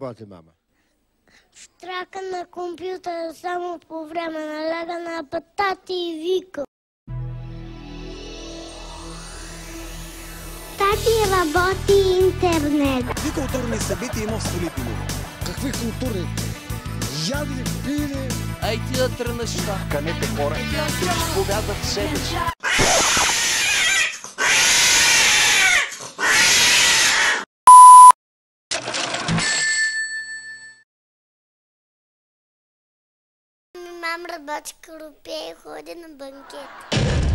работи, мама? Штрака на компютъра само по време на лягане на пътати и вика. Тати работи интернет. Какви културни събития има в Столипиново? Какви културни? Ядли, пили. Ай ти да тръгнеш там. Канете хора, изповядат себе си. Мама работи крупе и ходи на банкет.